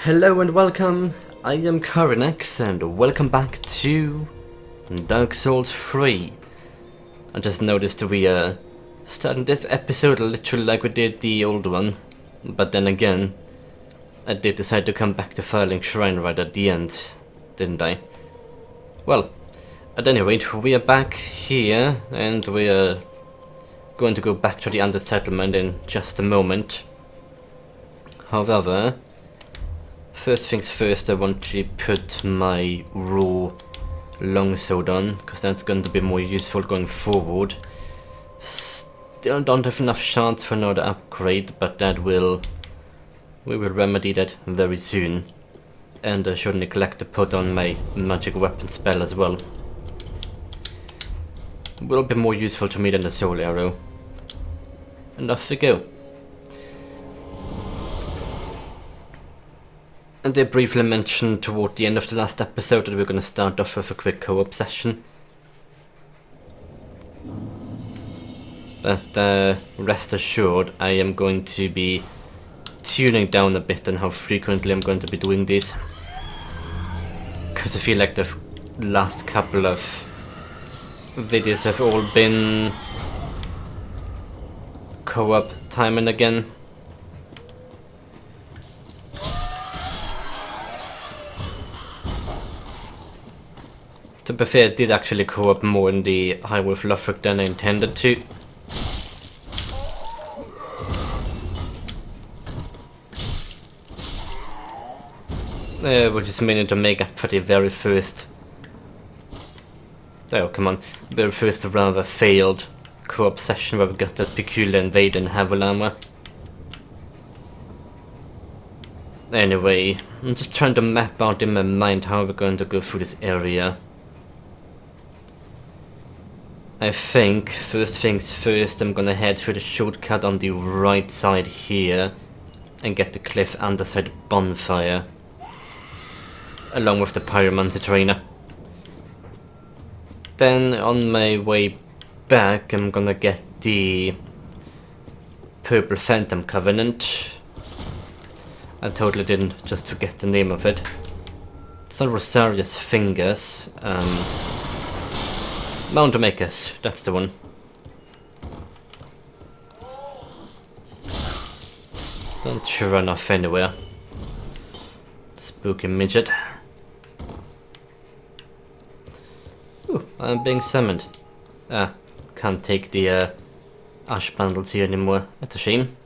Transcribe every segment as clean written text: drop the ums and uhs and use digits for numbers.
Hello and welcome, I am Carynx and welcome back to Dark Souls 3. I just noticed we are starting this episode literally like we did the old one, but then again, I did decide to come back to Firling Shrine right at the end, didn't I? Well, at any rate, we are back here and we are going to go back to the Under Settlement in just a moment. However, first things first, I want to put my raw longsword on, because that's going to be more useful going forward. Still don't have enough shards for another upgrade, but we will remedy that very soon. And I should neglect to put on my magic weapon spell as well. Will be more useful to me than the soul arrow. And off we go. And I briefly mentioned toward the end of the last episode that we're going to start off with a quick co-op session. But rest assured, I am going to be tuning down a bit on how frequently I'm going to be doing these. Because I feel like the last couple of videos have all been co-op time and again. To be fair, I did actually co-op more in the High Wolf Lothric than I intended to. Which is mainly to make up for the very first... Oh, come on. Very first rather failed co-op session where we got that peculiar invader in Havilah. Anyway, I'm just trying to map out in my mind how we're going to go through this area. I think, first things first, I'm gonna head through the shortcut on the right side here and get the cliff underside bonfire, along with the pyromancer trainer. Then on my way back, I'm gonna get the Purple Phantom Covenant. I totally didn't just forget the name of it. It's not Rosaria's Fingers. Mountamakers, that's the one. Don't you run off anywhere, spooky midget. Ooh, I'm being summoned. Can't take the ash bundles here anymore. That's a shame.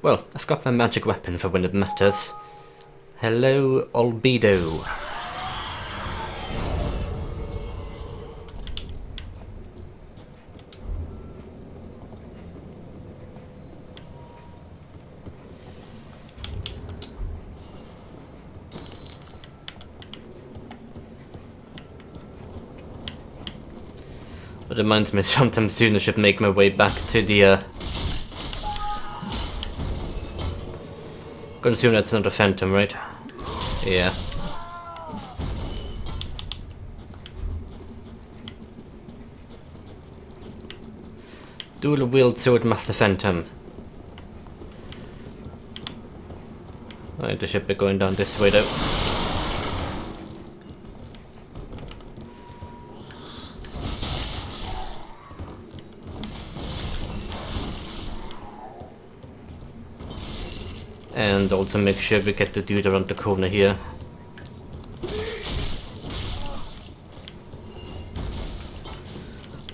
Well, I've got my magic weapon for when it matters. Hello, Albedo. It reminds me sometime soon I should make my way back to the gonna assume that's not a phantom, right? Yeah. Dual wield sword master phantom. Right, I should be going down this way though. And also make sure we get the dude around the corner here.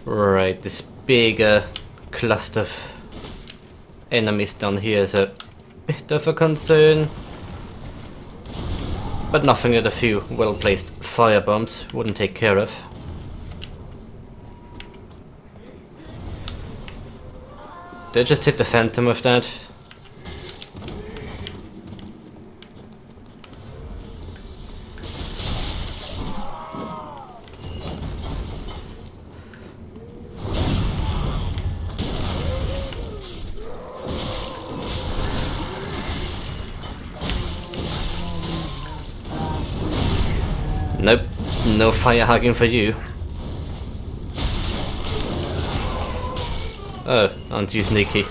Right, this big cluster of enemies down here is a bit of a concern. But nothing that a few well-placed firebombs wouldn't take care of. Did I just hit the phantom with that? Nope, no fire hugging for you. Oh, aren't you sneaky?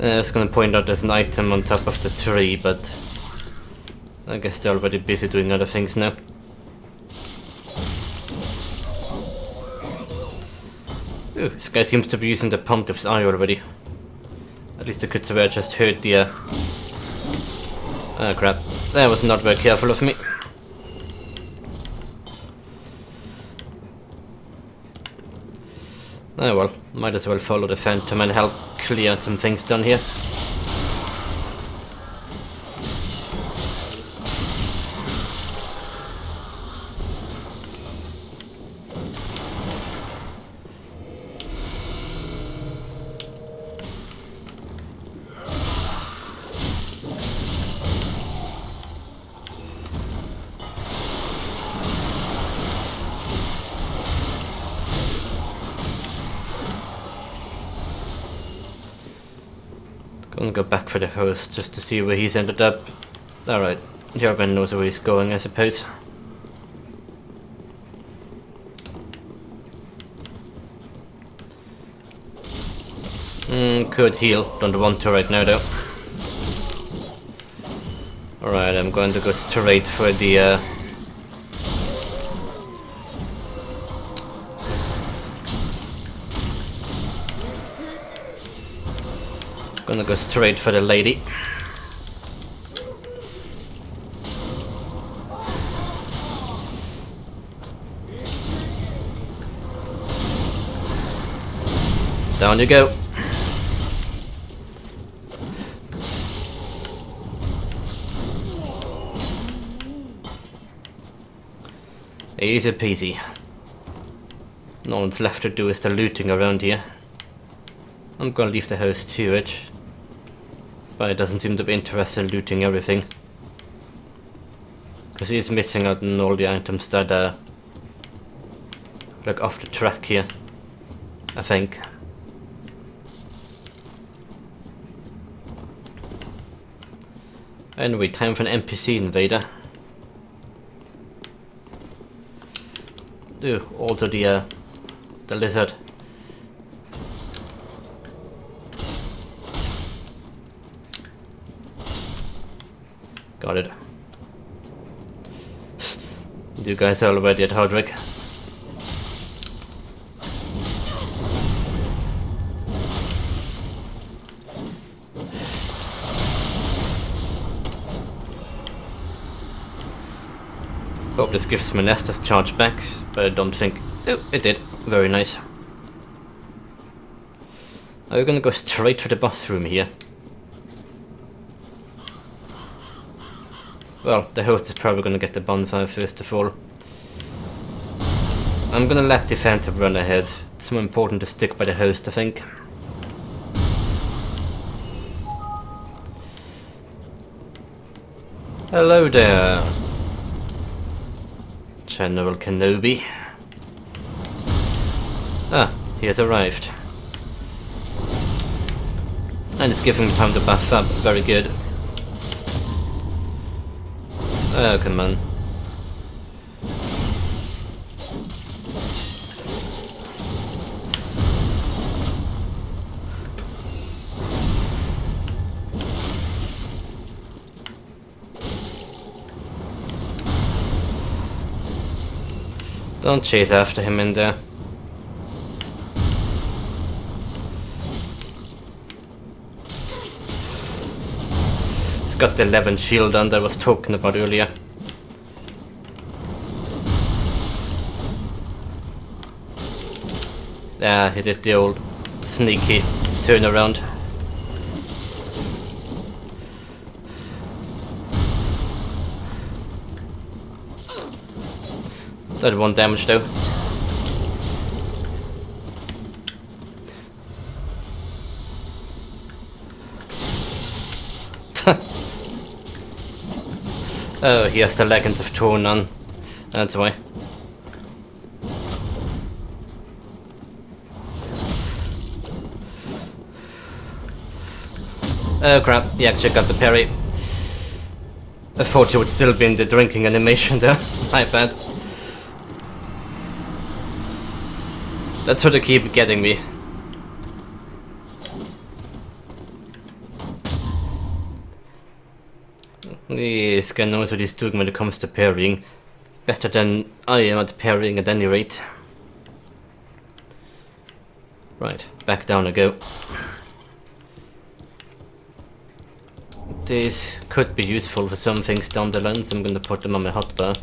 I was gonna point out there's an item on top of the tree, but I guess they're already busy doing other things now. Ooh, this guy seems to be using the pontiff's eye already. At least I could swear I just heard the oh crap. That was not very careful of me. Oh well, might as well follow the phantom and help clear some things done here. Gonna go back for the host just to see where he's ended up. Alright, Jorben knows where he's going, I suppose. Could heal, don't want to right now though. Alright, I'm going to go straight for the gonna go straight for the lady. Down you go. Easy peasy. No one's left to do is the looting around here. I'm gonna leave the host to it, but it doesn't seem to be interested in looting everything, because he's missing out on all the items that are like off the track here, I think. Anyway, time for an NPC invader. Ooh, also the lizard. Got it. You guys are already at Hardwick. Hope this gives my Nestor's charge back, but I don't think... Oh, it did. Very nice. Are we gonna go straight to the bathroom here? Well, the host is probably gonna get the bonfire first of all. I'm gonna let the phantom run ahead. It's more important to stick by the host, I think. Hello there, General Kenobi. Ah, he has arrived. And it's giving me time to buff up. Very good. Oh, come on. Don't chase after him in there. He's got the 11 shield on that I was talking about earlier. Yeah, he did the old sneaky turn around. That did 1 damage though. Oh, he has the leggings of torn on. That's why. Oh crap, he actually got the parry. I thought you would still be in the drinking animation there. My bad. That's what they keep getting me. This guy knows what he's doing when it comes to parrying. Better than I am at parrying at any rate. Right, back down I go. These could be useful for some things down the line, so I'm going to put them on my hotbar.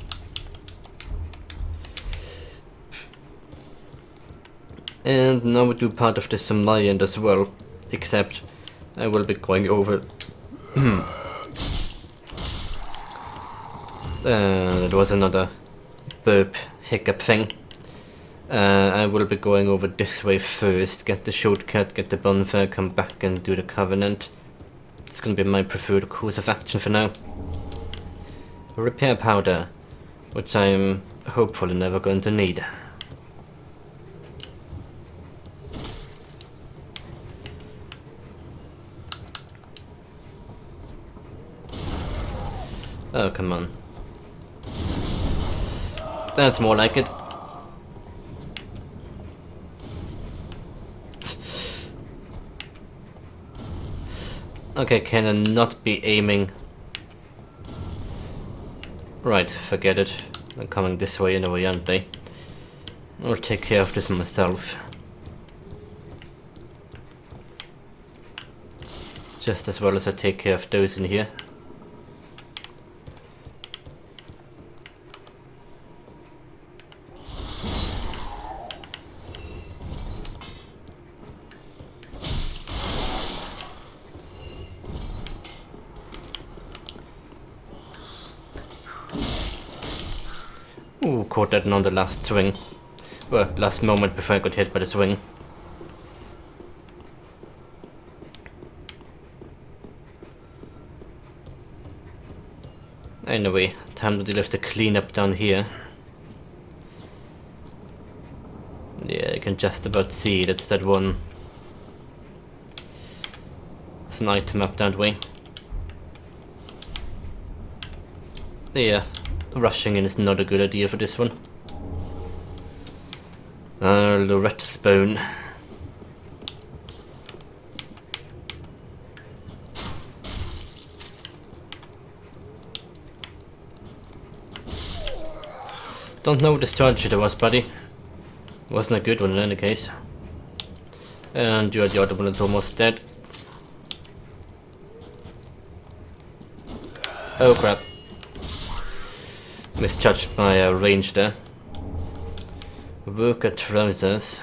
And now we do part of this on my end as well, except I will be going over... there was another burp hiccup thing. I will be going over this way first, get the shortcut, get the bonfire, come back and do the Covenant. It's going to be my preferred course of action for now. Repair powder, which I'm hopefully never going to need. Oh, come on. That's more like it. Okay, can I not be aiming? Right, forget it. I'm coming this way anyway, aren't they? I'll take care of this myself. Just as well as I take care of those in here. Ooh, caught that on the last swing. Well, last moment before I got hit by the swing. Anyway, time to deal with the cleanup down here. Yeah, you can just about see it. It's that one. It's an item up that way. Yeah. Rushing in is not a good idea for this one. Loretta's bone. Don't know what the strategy there was, buddy. Wasn't a good one in any case. And the other one is almost dead. Oh crap. Misjudged my range there. Worker trousers.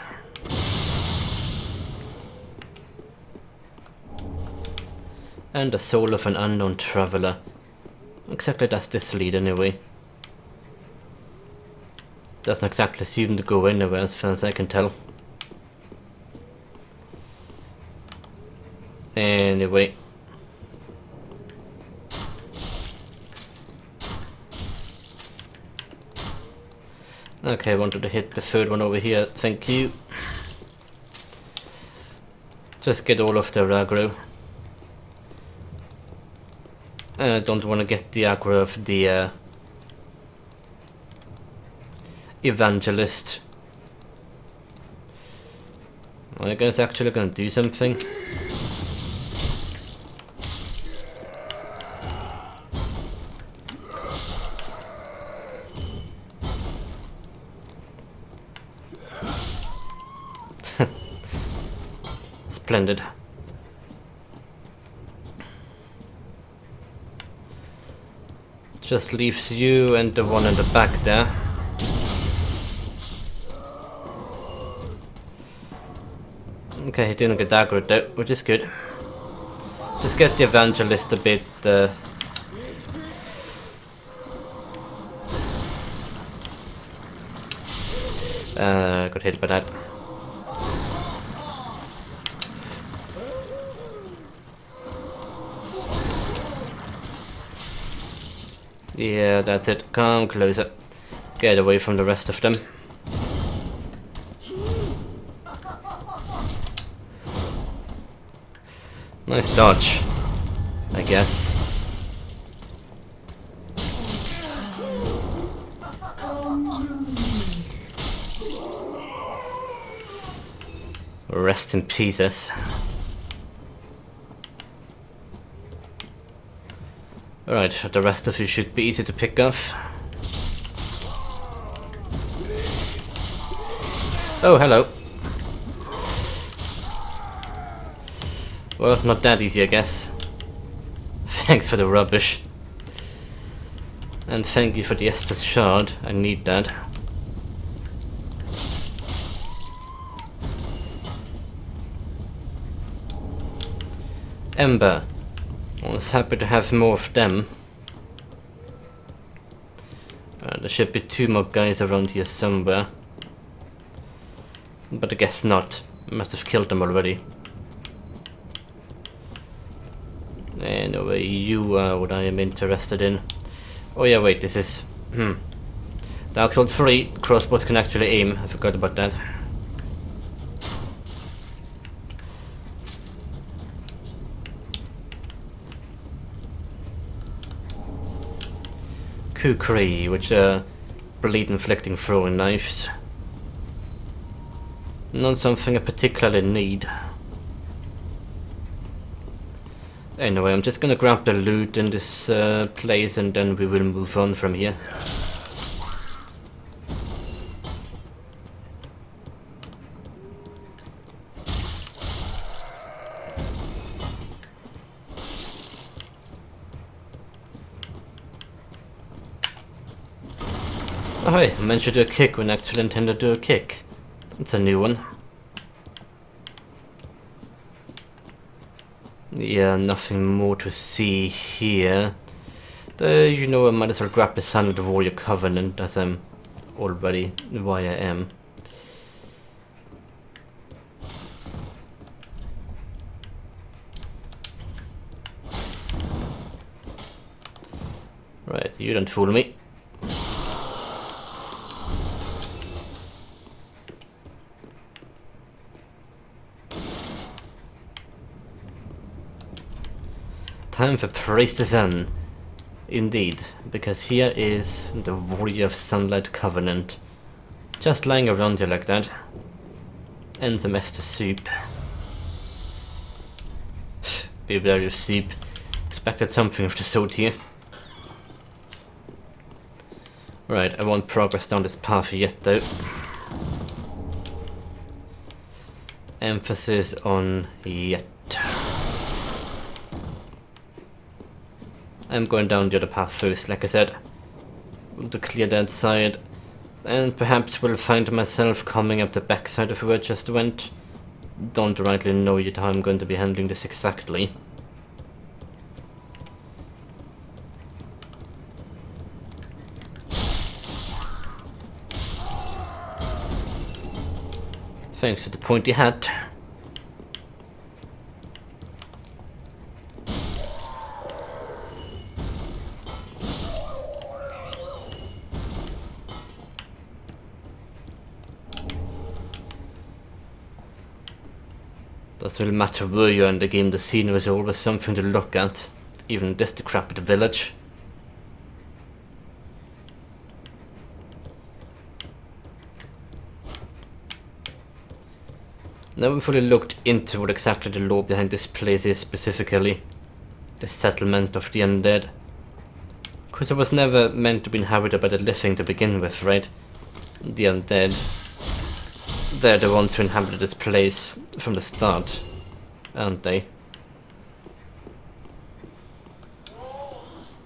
And the soul of an unknown traveler. Exactly, that's this lead anyway. Doesn't exactly seem to go anywhere as far as I can tell. Anyway. Okay, I wanted to hit the third one over here, thank you. Just get all of their aggro. I don't want to get the aggro of the evangelist. Are you guys actually gonna do something? Splendid. Just leaves you and the one in the back there. Okay, he didn't get aggroed though, which is good. Just get the evangelist a bit got hit by that. Yeah, that's it. Come closer. Get away from the rest of them. Nice dodge, I guess. Rest in pieces. Alright, the rest of you should be easy to pick off. Oh, hello. Well, not that easy, I guess. Thanks for the rubbish. And thank you for the Estus shard, I need that. Ember. I was happy to have more of them. There should be 2 more guys around here somewhere. But I guess not. I must have killed them already. Anyway, you are what I am interested in. Oh yeah, wait, this is... Dark Souls 3, crossbows can actually aim. I forgot about that. Kukri, which are bleed-inflicting throwing knives. Not something I particularly need. Anyway, I'm just gonna grab the loot in this place and then we will move on from here. Oh hey, I meant to do a kick when I actually intended to do a kick. That's a new one. Yeah, nothing more to see here. You know, I might as well grab the Son of the Warrior Covenant as I'm already why I am. Right, you don't fool me. Time for Praise the Sun. Indeed, because here is the Warrior of Sunlight Covenant. Just lying around here like that. And some Estus soup. Be wary of soup. Expected something of the sort here. Right, I won't progress down this path yet though. Emphasis on yet. I'm going down the other path first, like I said, to clear that side, and perhaps will find myself coming up the backside of where I just went. Don't rightly know yet how I'm going to be handling this exactly. Thanks to the pointy hat. Doesn't really matter where you are in the game, the scenery is always something to look at, even this decrepit village. Never fully looked into what exactly the lore behind this place is specifically. The settlement of the undead. Because it was never meant to be inhabited by the living to begin with, right? The undead. They're the ones who inhabited this place from the start, aren't they?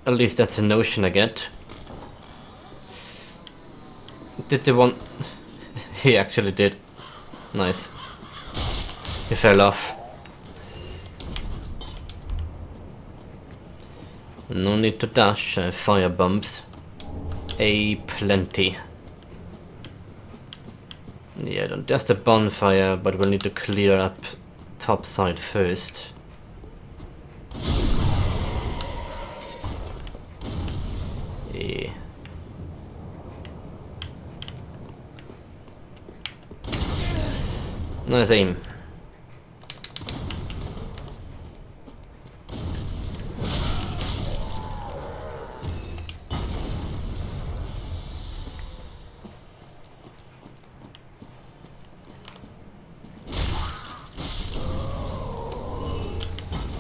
At least that's a notion I get. Did the one... He actually did. Nice. He fell off. No need to dash, fire bombs. Plenty. Yeah, just a bonfire, but we'll need to clear up top side first. Yeah. Nice aim.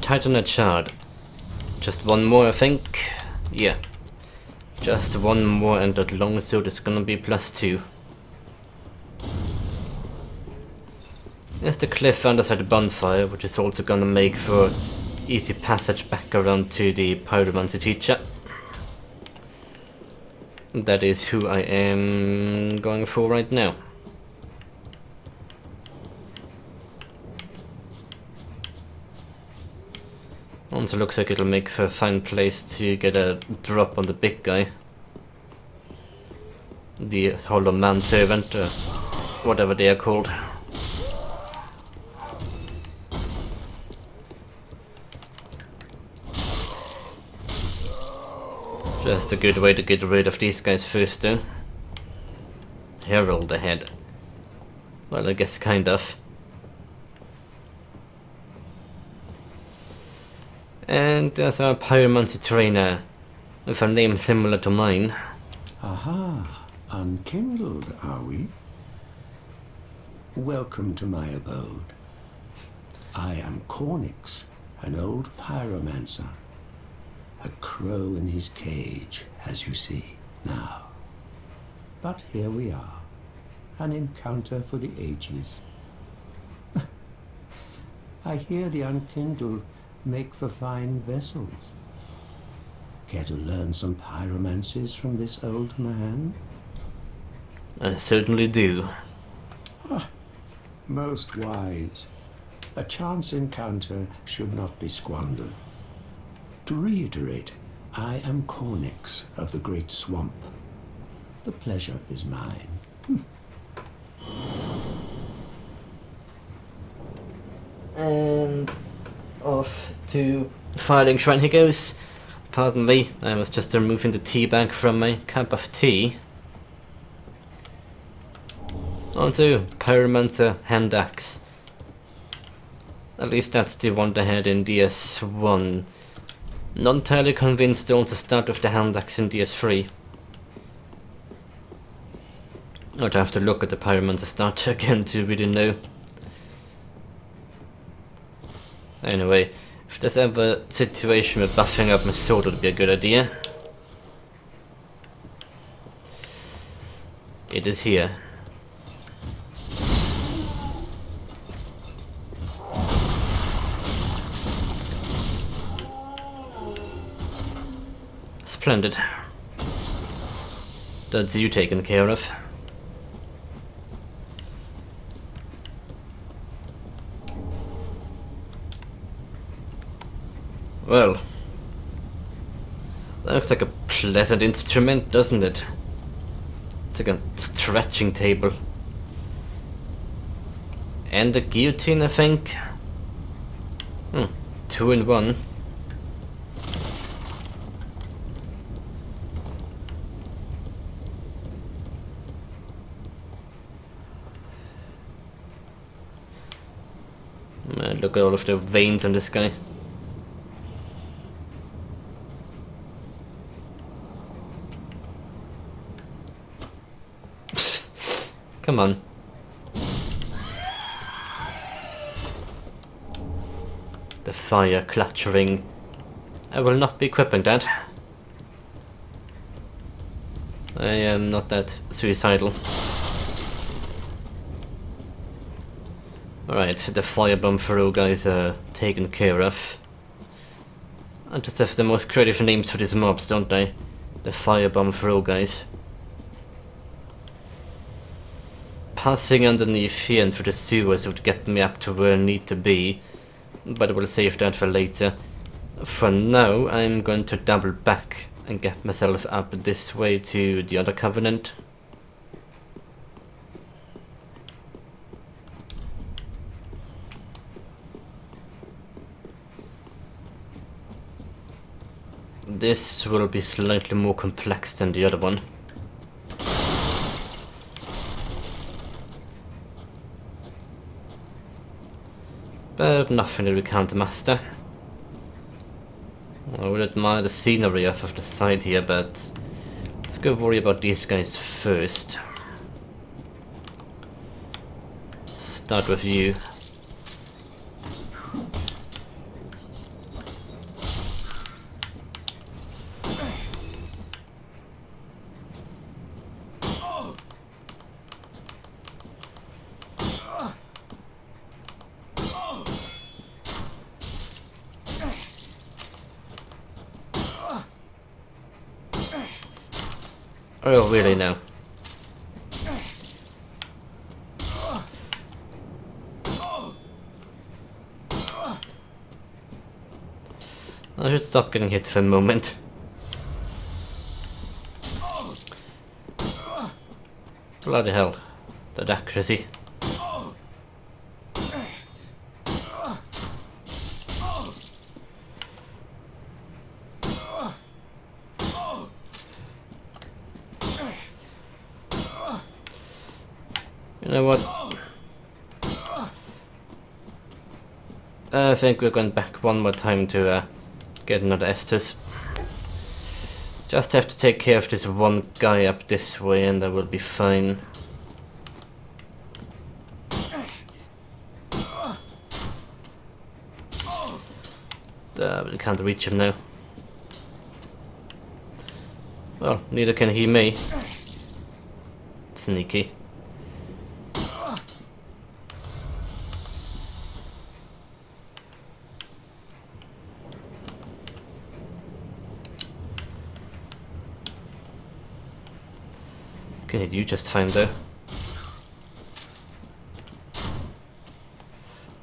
Titanite shard. Just one more, I think. Yeah. Just one more and that long sword is gonna be +2. There's the cliff underside the bonfire, which is also gonna make for easy passage back around to the pyromancy teacher. That is who I am going for right now. Also looks like it'll make for a fine place to get a drop on the big guy. The Hollow Manservant, or whatever they are called. Just a good way to get rid of these guys first though. Herald ahead. Well, I guess kind of. And there's our pyromancy trainer with a name similar to mine. Aha, unkindled, are we? Welcome to my abode. I am Carynx, an old pyromancer. A crow in his cage, as you see now. But here we are, an encounter for the ages. I hear the unkindled make for fine vessels. Care to learn some pyromancies from this old man? I certainly do. Most wise. A chance encounter should not be squandered. To reiterate, I am Carynx of the Great Swamp. The pleasure is mine. And off to Filing Shrine he goes. Pardon me, I was just removing the tea bag from my cup of tea. On to Pyromancer Hand Axe. At least that's the one they had in DS1. Not entirely convinced they'll also start with the Hand Axe in DS3. I'd have to look at the Pyromancer start again to really know. Anyway, if there's ever a situation where buffing up my sword would be a good idea, it is here. Splendid. That's you taken care of. Well, that looks like a pleasant instrument, doesn't it? It's like a stretching table. And a guillotine, I think. 2 in 1. Look at all of the veins on this guy. Come on. The fire cluttering. I will not be equipping that. I am not that suicidal. Alright, the firebomb throw guys are taken care of. I just have the most creative names for these mobs, don't I? The firebomb throw guys. Passing underneath here and through the sewers would get me up to where I need to be, but I will save that for later. For now, I'm going to double back and get myself up this way to the other Covenant. This will be slightly more complex than the other one. But nothing that we can't master. I would admire the scenery off of the side here, but let's go worry about these guys first. Start with you. Oh, really now? I should stop getting hit for a moment. Bloody hell, that accuracy. You know what? I think we're going back one more time to get another Estus. Just have to take care of this one guy up this way and that will be fine. We can't reach him now. Well, neither can he me. Sneaky. Okay, you just fine though.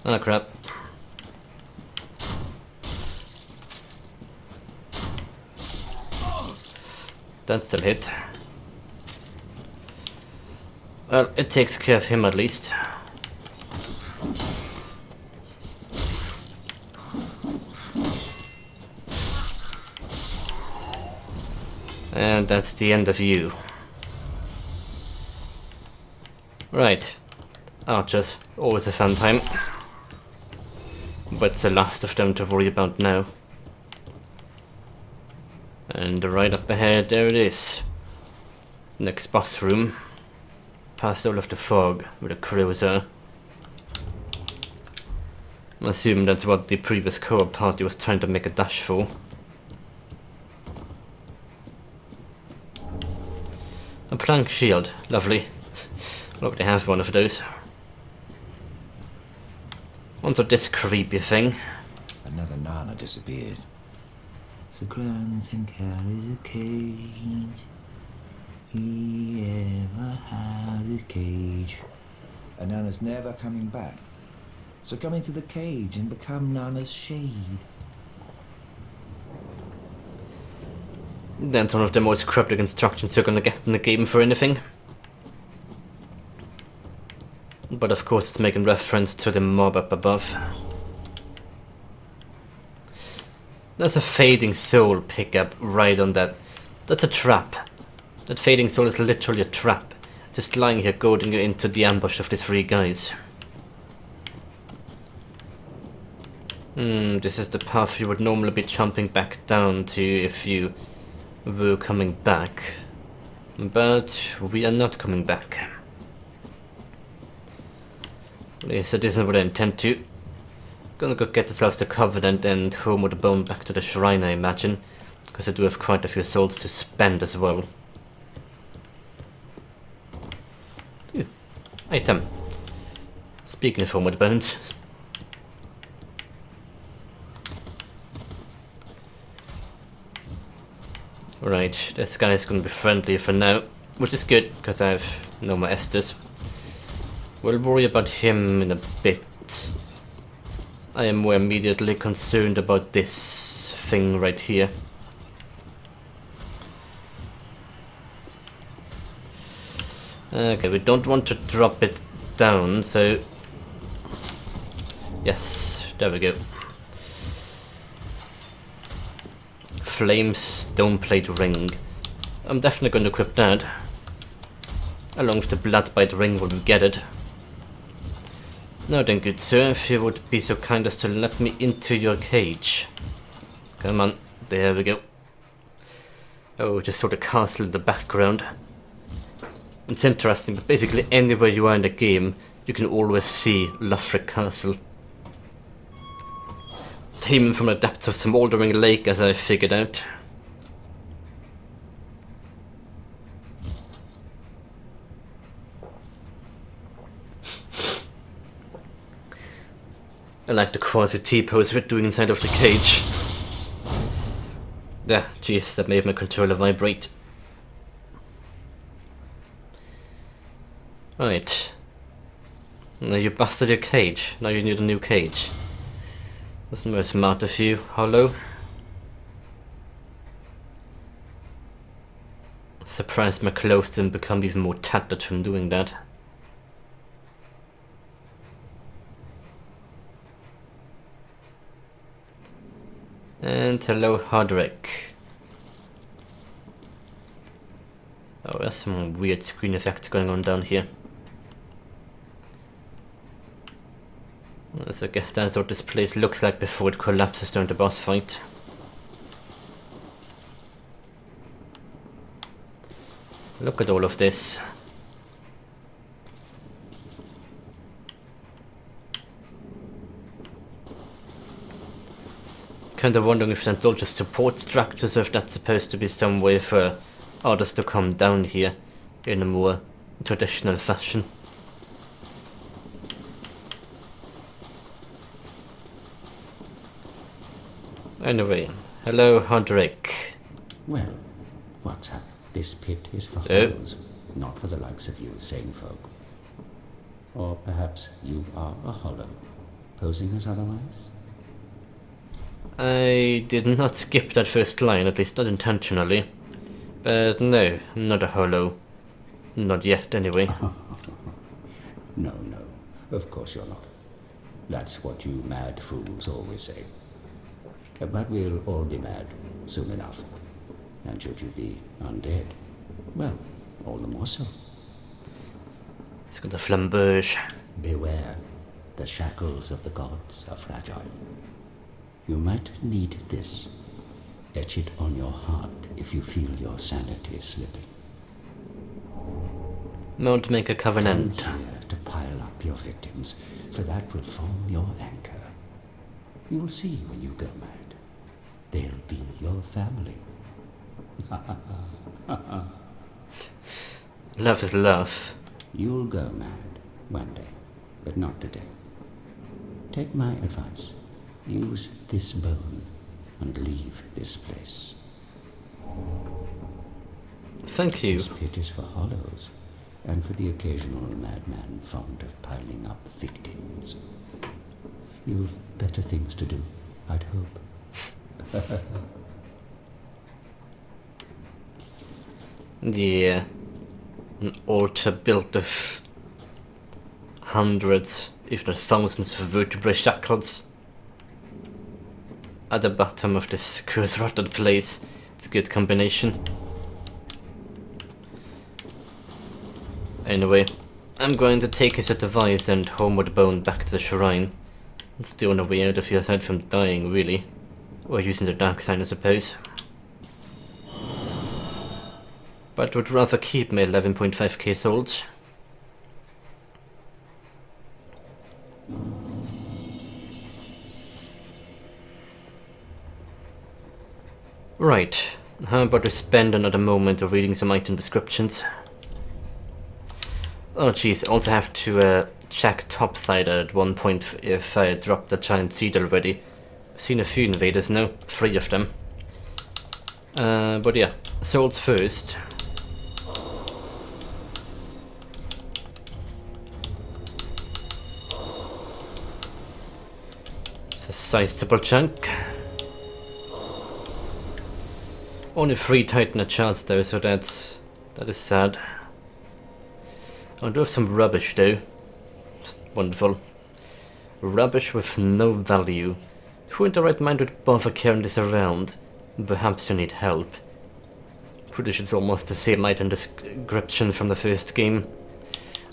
Oh crap. That still hit. Well, it takes care of him at least. And that's the end of you. Right. Archers, always a fun time. But it's the last of them to worry about now. And right up ahead, there it is. Next boss room. Past all of the fog where the crews are. I assume that's what the previous co-op party was trying to make a dash for. A plank shield, lovely. Nobody has one of those. Onto this creepy thing. Another Nana disappeared. So Grunton carries a cage. He ever has his cage. And Nana's never coming back. So come into the cage and become Nana's shade. That's one of the most cryptic instructions you're gonna get in the game for anything. But of course it's making reference to the mob up above. There's a fading soul pickup right on that. That's a trap. That fading soul is literally a trap. Just lying here goading you into the ambush of these three guys. This is the path you would normally be jumping back down to if you were coming back. But we are not coming back. At least it isn't what I intend to. Gonna go get ourselves the Covenant and home with the bone back to the shrine, I imagine. Because I do have quite a few souls to spend as well. Ooh, item. Speaking of home with bones. Right, this guy's gonna be friendly for now. Which is good, because I have no more Estus. We'll worry about him in a bit. I am more immediately concerned about this thing right here. Okay, we don't want to drop it down, so... Yes, there we go. Flame stone plate ring. I'm definitely going to equip that. Along with the bloodbite ring when we get it. Now then, good sir, if you would be so kind as to let me into your cage. Come on, there we go. Oh, just saw the castle in the background. It's interesting, but basically anywhere you are in the game, you can always see Lothric Castle. Even from the depths of Smoldering Lake, as I figured out. I like the quasi T-pose we're doing inside of the cage. Yeah, jeez, that made my controller vibrate. Right. Now you busted your cage. Now you need a new cage. Wasn't very smart of you, Hollow. Surprised my clothes didn't become even more tattered from doing that. And hello, Hardrick. Oh, there's some weird screen effects going on down here. So I guess that's what this place looks like before it collapses during the boss fight. Look at all of this. Kinda wondering if that's all just support structures or if that's supposed to be some way for others to come down here in a more traditional fashion. Anyway, hello, Hardrick. Well, what's up? This pit is for hollows, not for the likes of you sane folk. Or perhaps you are a hollow, posing as otherwise? I did not skip that first line, at least not intentionally. But no, I'm not a hollow. Not yet, anyway. No, of course you're not. That's what you mad fools always say. But we'll all be mad soon enough. And should you be undead, well, all the more so. It's got a flamberge. Beware, the shackles of the gods are fragile. You might need this. Etch it on your heart if you feel your sanity slipping. Won't make a covenant. Come here to pile up your victims, for that will form your anchor. You will see when you go mad. They'll be your family. Love is love. You'll go mad one day, but not today. Take my advice. Use this bone and leave this place. Thank you. This pit is for hollows, and for the occasional madman fond of piling up victims. You've better things to do, I'd hope. Yeah. An altar built of hundreds, if not thousands of vertebrae shackles. At the bottom of this curse-rotted place. It's a good combination. Anyway, I'm going to take his advice and homeward bound back to the shrine. It's the only way out of here aside from dying, really. Or using the dark sign, I suppose. But would rather keep my 11.5k souls. Right, how about we spend another moment of reading some item descriptions? Oh jeez, also have to check topside at one point if I dropped the giant seed already. I've seen a few invaders now, 3 of them. But yeah, souls first. It's a sizable chunk. Only 3 Titan a chance though, so that is sad. I do have some rubbish though. Wonderful. Rubbish with no value. Who in the right mind would bother carrying this around? Perhaps you need help. Pretty sure it's almost the same item description from the first game.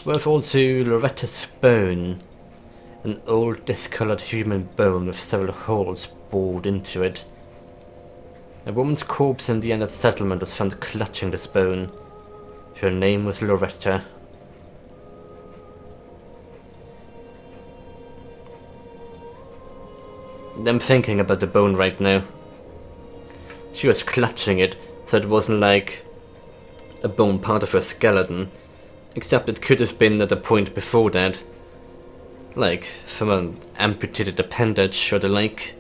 We have also Loretta's bone. An old discolored human bone with several holes bored into it. A woman's corpse in the ended settlement was found clutching this bone. Her name was Loretta. I'm thinking about the bone right now. She was clutching it, so it wasn't like a bone part of her skeleton. Except it could have been at a point before that. Like, from an amputated appendage or the like.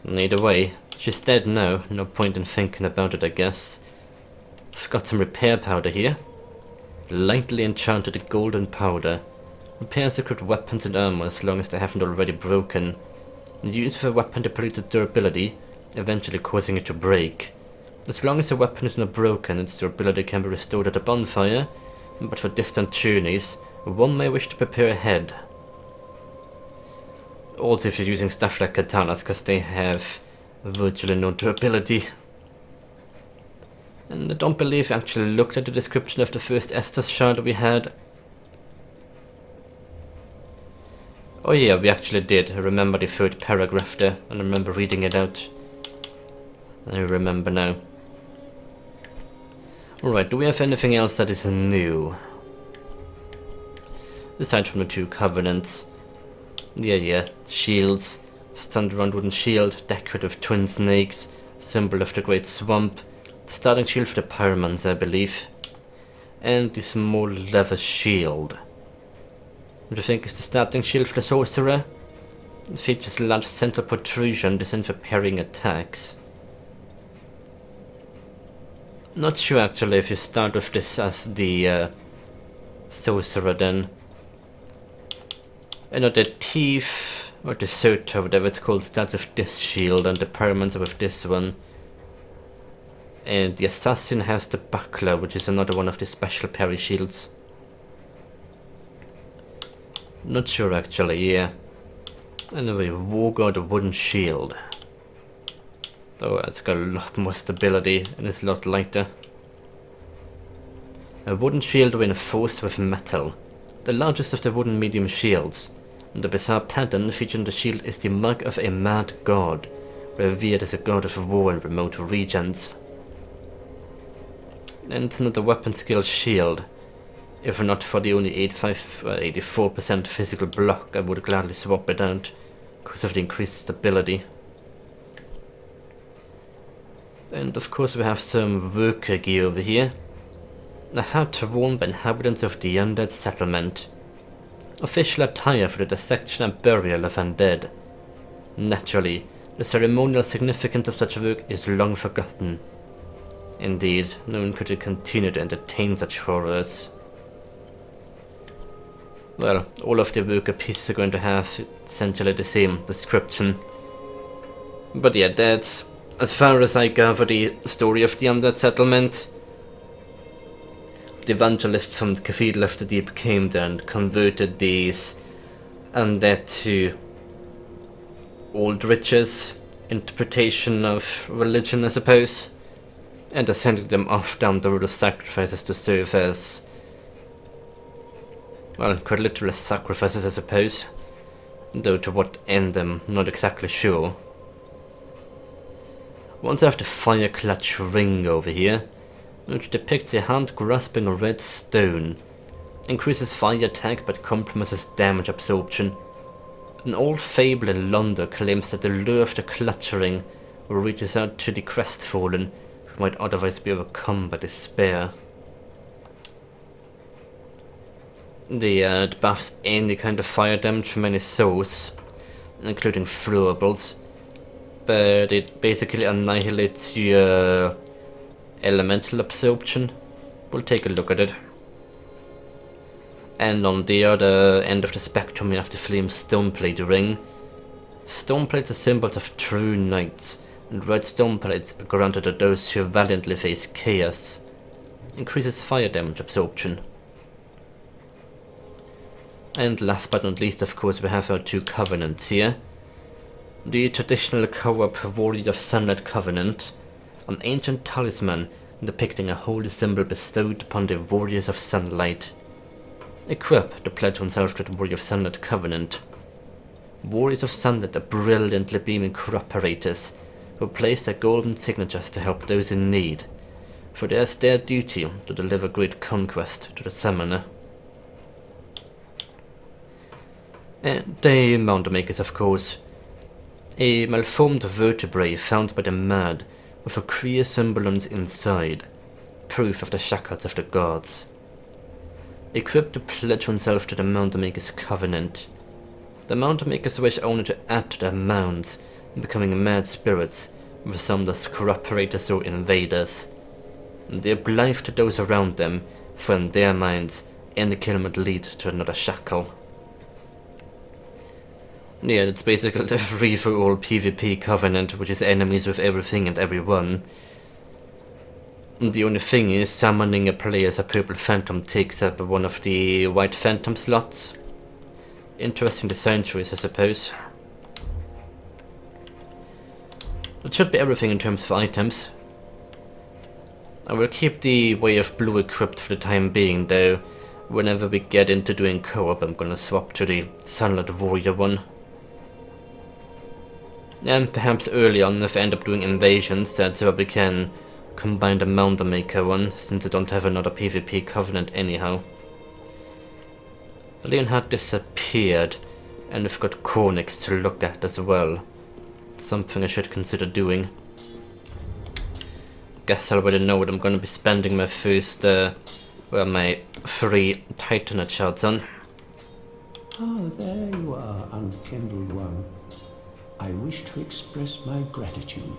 Either way, she's dead now, no point in thinking about it, I guess. I've got some repair powder here. lightly enchanted golden powder. Repair secret weapons and armor as long as they haven't already broken. Use the weapon depletes its durability, eventually causing it to break. As long as the weapon is not broken, its durability can be restored at a bonfire, but for distant journeys, one may wish to prepare ahead. Also if you're using stuff like katanas, because they have virtually no durability. And I don't believe I actually looked at the description of the first Estus shard we had. Oh yeah, we actually did. I remember the third paragraph there, and I remember reading it out. I remember now. Alright, do we have anything else that is new? Aside from the 2 covenants. Yeah, shields. Stand around wooden shield, decorated with twin snakes, symbol of the great swamp. Starting shield for the pyromans, I believe. And the small leather shield. What do you think is the starting shield for the sorcerer? It features a large center protrusion designed for parrying attacks. Not sure actually if you start with this as the sorcerer then. I know the thief or the Sota, whatever it's called, starts with this shield and the pyromans are with this one. And the assassin has the buckler, which is another one of the special parry shields. Not sure actually, yeah. Anyway, War God, a wooden shield. Oh, it's got a lot more stability and it's a lot lighter. A wooden shield reinforced with metal. The largest of the wooden medium shields. The bizarre pattern featuring the shield is the mark of a mad god, revered as a god of war in remote regions. And it's not a weapon skill shield. If not for the only 84% physical block, I would gladly swap it out, because of the increased stability. And of course we have some worker gear over here. A hat worn by inhabitants of the undead settlement. Official attire for the dissection and burial of undead. Naturally, the ceremonial significance of such work is long forgotten. Indeed, no one could continue to entertain such horrors. Well, all of the worker pieces are going to have essentially the same description. But yeah, that's as far as I gather the story of the undead settlement. The evangelists from the Cathedral of the Deep came there and converted these undead to Aldrich's interpretation of religion, I suppose, and are sending them off down the road of sacrifices to serve as, well, quite literally sacrifices, I suppose, though to what end I'm not exactly sure. Once I have the fire clutch ring over here, which depicts a hand grasping a red stone, increases fire attack but compromises damage absorption. An old fable in London claims that the lure of the clutch ring reaches out to the crestfallen who might otherwise be overcome by despair. It buffs any kind of fire damage from any source, including throwables, but it basically annihilates your elemental absorption. We'll take a look at it. And on the other end of the spectrum you have the flame stoneplate ring. Stoneplates are symbols of true knights, and red stoneplates are granted to those who valiantly face chaos. Increases fire damage absorption. And last but not least, of course, we have our 2 covenants here. The traditional co-op Warrior of Sunlight Covenant, an ancient talisman depicting a holy symbol bestowed upon the Warriors of Sunlight. Equip to pledge oneself to the Warrior of Sunlight Covenant. Warriors of Sunlight are brilliantly beaming cooperators who place their golden signatures to help those in need, for it is their duty to deliver great conquest to the summoner. And the Mountain Makers, of course. A malformed vertebrae found by the mad with a queer symbol on its inside, proof of the shackles of the gods. Equipped to pledge oneself to the Mountain Makers' Covenant. The Mountain Makers wish only to add to their mounds, becoming mad spirits, with some as cooperators or invaders. They are blithe to those around them, for in their minds, any kill might lead to another shackle. Yeah, it's basically the free-for-all PvP covenant, which is enemies with everything and everyone. And the only thing is, summoning a player as a purple phantom takes up one of the white phantom slots. Interesting design choice, I suppose. It should be everything in terms of items. I will keep the Way of Blue equipped for the time being, though. Whenever we get into doing co-op, I'm gonna swap to the Sunlight Warrior one. And perhaps early on, if I end up doing invasions, that's where we can combine the Mountain Maker one, since I don't have another PvP covenant anyhow. Radeon had disappeared, and we've got Carynx to look at as well. Something I should consider doing. Guess I already know what I'm going to be spending my first, my 3 Titanate shards on. Ah, there you are, unkindled one. I wish to express my gratitude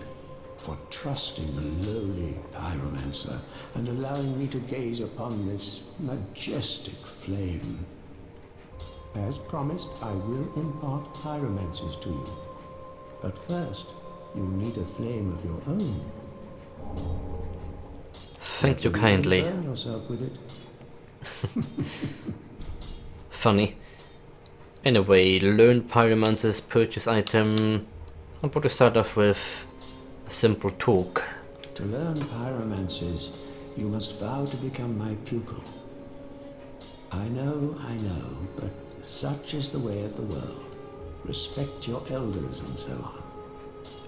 for trusting the lowly pyromancer and allowing me to gaze upon this majestic flame. As promised, I will impart pyromancies to you. But first, you need a flame of your own. Thank you kindly. Burn yourself with it. Funny. Anyway, learn pyromancer's purchase item. I'm about to start off with a simple talk. To learn pyromancies, you must vow to become my pupil. I know, but such is the way of the world. Respect your elders and so on.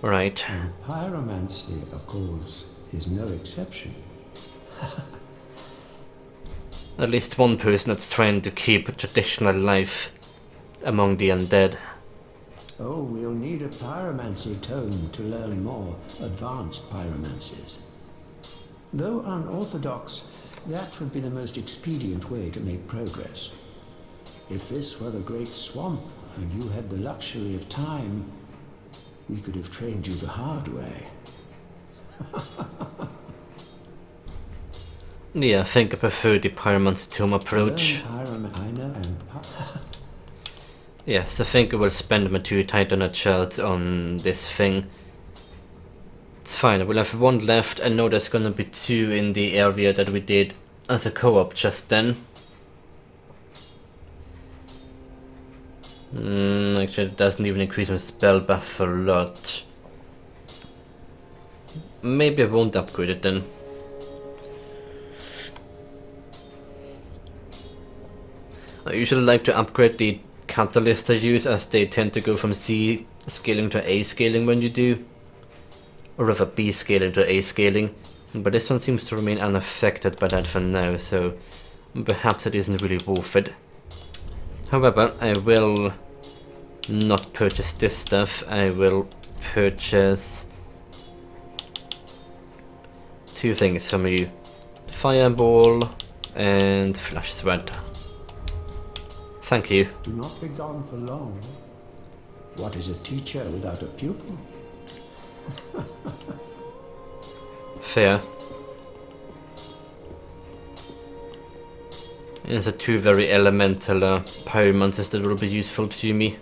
Right. And pyromancy, of course, is no exception. At least one person that's trying to keep traditional life among the undead. Oh, we'll need a pyromancy tome to learn more advanced pyromancies. Though unorthodox, that would be the most expedient way to make progress. If this were the Great Swamp, and you had the luxury of time, we could have trained you the hard way. Yeah, I think I prefer the pyromancy tome approach. Yes, I think I will spend my 2 Titanate shards on this thing. It's fine, I will have 1 left. I know there's gonna be 2 in the area that we did as a co-op just then. Actually, it doesn't even increase my spell buff a lot. Maybe I won't upgrade it then. I usually like to upgrade the catalyst I use, as they tend to go from C scaling to A scaling when you do. Or rather B scaling to A scaling. But this one seems to remain unaffected by that for now, so perhaps it isn't really worth it. However, I will not purchase this stuff. I will purchase 2 things from you. Fireball and Flash Sword. Thank you. Do not be gone for long. What is a teacher without a pupil? Fair. These are 2 very elemental pyromancers that will be useful to me.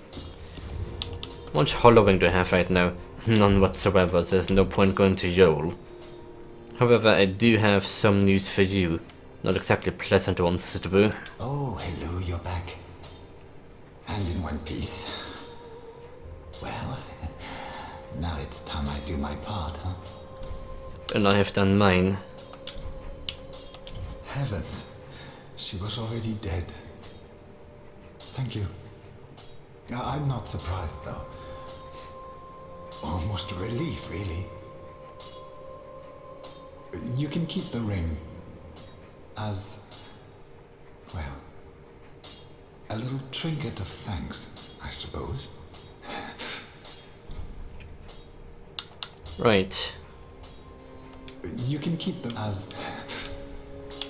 How much hollowing do I have right now? None whatsoever, so there's no point going to Yole. However, I do have some news for you. Not exactly pleasant ones, as it were. Oh, hello, you're back. And in one piece. Well, now it's time I do my part, huh? And I have done mine. Heavens, she was already dead. Thank you. I'm not surprised, though. Almost a relief, really. You can keep the ring as, well, a little trinket of thanks, I suppose. Right. You can keep them as...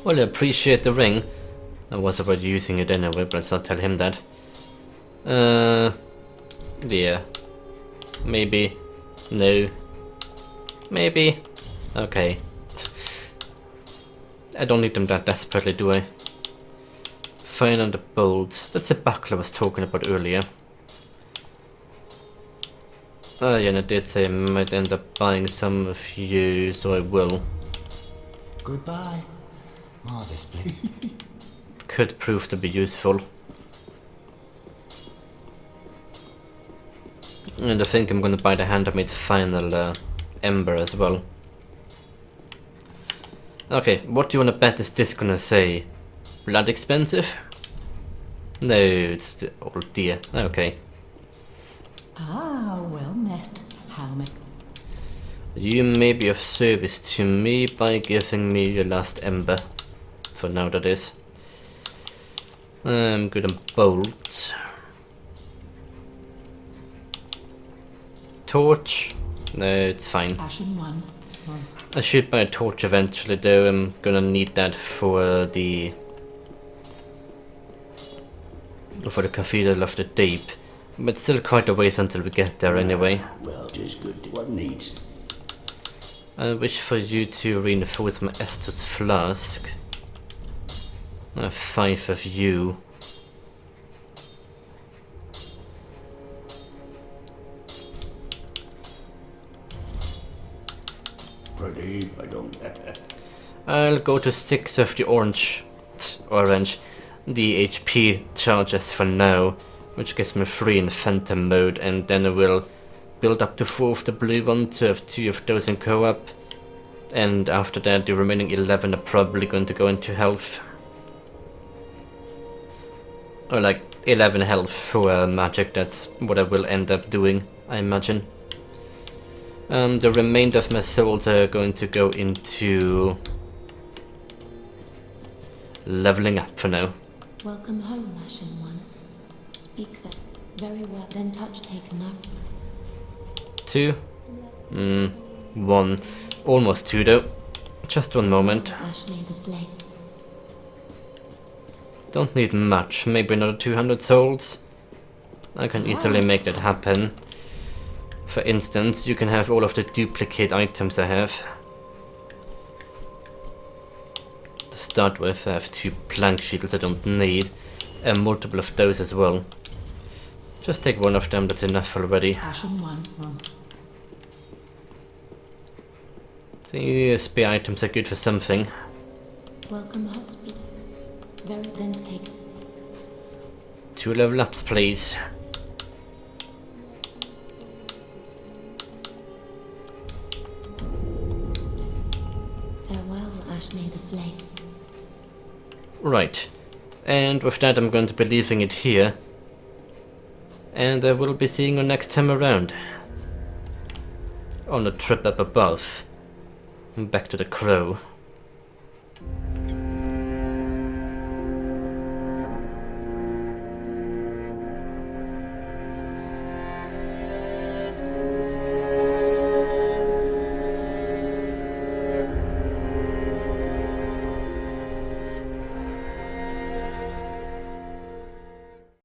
Well, I appreciate the ring. I was about using it anyway, but let's not tell him that. Yeah. Maybe. No. Maybe. Okay. I don't need them that desperately, do I? Fine on the bolts. That's the buckler I was talking about earlier. Oh yeah, and I did say I might end up buying some of you, so I will. Goodbye. Modestly. It could prove to be useful. And I think I'm gonna buy the Handmaid's final Ember as well. Okay, what do you wanna bet is this gonna say? Blood expensive? No, it's the old dear. Okay. Ah, well met. How may... You may be of service to me by giving me your last Ember. For now, that is. I'm good on bolts. Torch? No, it's fine. Passion one. I should buy a torch eventually, though. I'm gonna need that for the Cathedral of the Deep. But still quite a ways until we get there anyway. Well, just good to what needs. I wish for you to reinforce my Estus flask. I have 5 of you. Pretty, I don't. I'll go to 6 of the orange, the HP charges for now, which gets me 3 in Phantom mode, and then I will build up to 4 of the blue ones to have 2 of those in co-op, and after that the remaining 11 are probably going to go into health. Or like 11 health for magic, that's what I will end up doing, I imagine. The remainder of my souls are going to go into leveling up for now. Welcome home, Ashen One. Speak that very well, then touch taken now. 2? 1. Almost 2 though. Just one moment. Ashley the Flame. Don't need much, maybe another 200 souls. I can easily make that happen. For instance, you can have all of the duplicate items I have. To start with, I have 2 plank shields I don't need, and multiple of those as well. Just take one of them, that's enough already. Passion one. The spare items are good for something. Welcome home. Speak very then take. 2 level ups, please. Farewell, Ashley the Flame. Right. And with that I'm going to be leaving it here. And I will be seeing you next time around. On the trip up above. Back to the Crow.